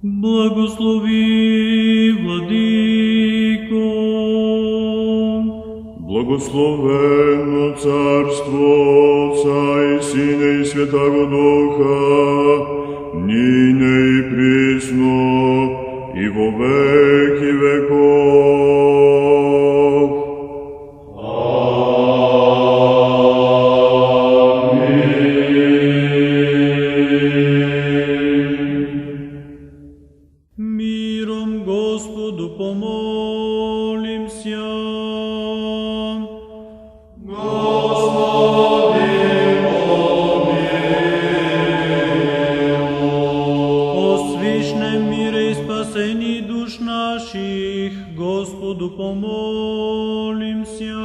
Благослови, Владико. Благословенно Царство Отца и Сина и Святаго Духа, нине и присно, и во веки веков. Миром Господу помолимся. О свишнем мире и спасении душ наших, Господу помолимся.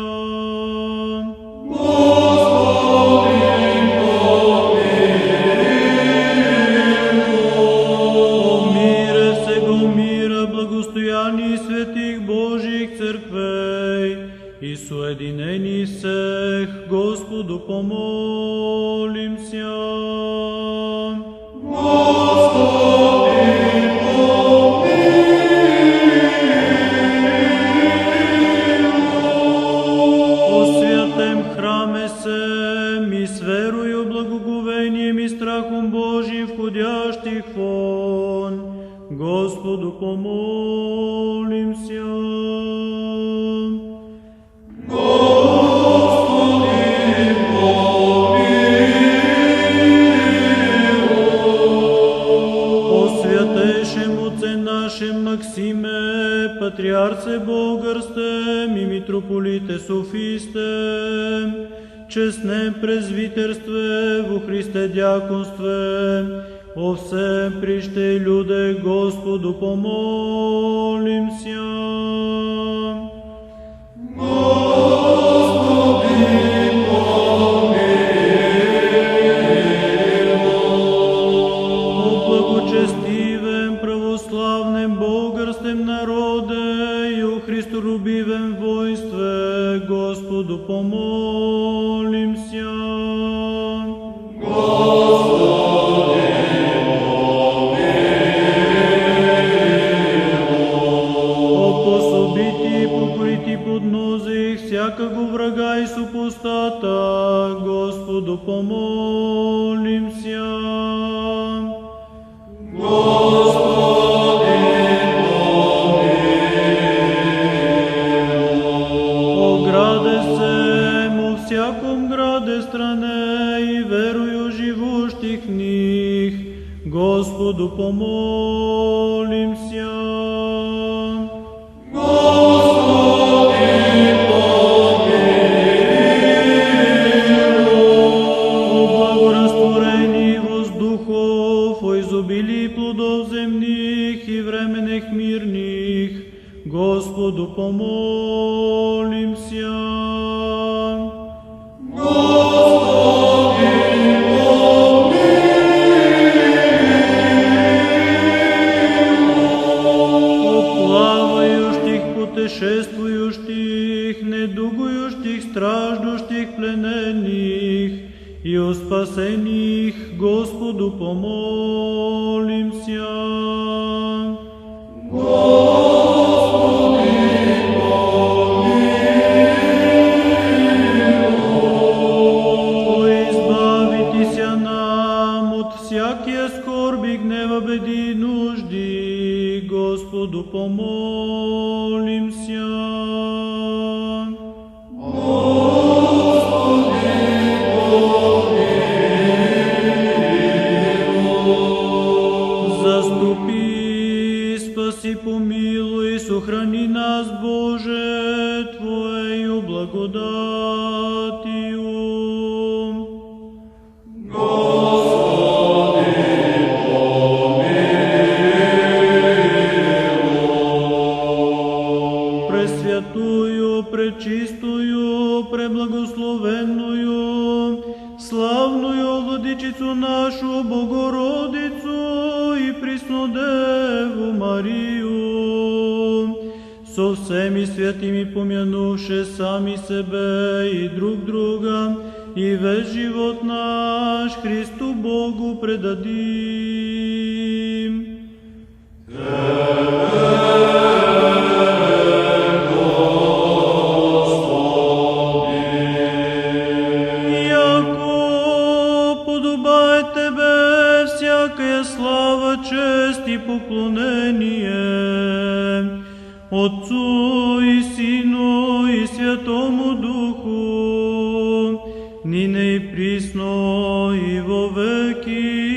О мире всего мира, благостоянии святых Божьих церквей и соединений всех, Господу помолимся. О святем храме сем и с верою, благоговением и страхом Божьим входящих вон, Господу помолимся. О святейшем Отце нашем Максиме, Патриарце Българстем и Митрополите Софистем, честнем презвитерстве во Христе дяконстве, о всем прище люде, Господу помолимся. О благочестивем, православнем, българском народе и о христолюбивем воинстве, Господу помолимся. О пособити и покорити поднозих всякого врага и супостата, Господу помолимся. О граде сем, о всяком граде стране и верою живущих в них, Господу помолимся. О благорастворении воздухов, о изобилии плодов земных и временных мирных, Господу помолимся. О плавающих, путешествующих, недугующих, страждущих, пленених и о спасених, Господу помолимся. О избавитеся нам от всякие скорби, гнева, беди и нужди, Господу помолимся. Заступи, спаси, помилуй, сохрани нас, Боже, Твоею благодатью. Пресвятую, пречистую, преблагословенную, славную Владичицу нашу Богородицу и Преснодеву Марию, со всеми святыми помянувши сами себе и друг друга, и весь живот наш Христу Богу предадим. Твоя слава, чест и поклонение, Отцу и Сину и Святому Духу, нине и присно и во веки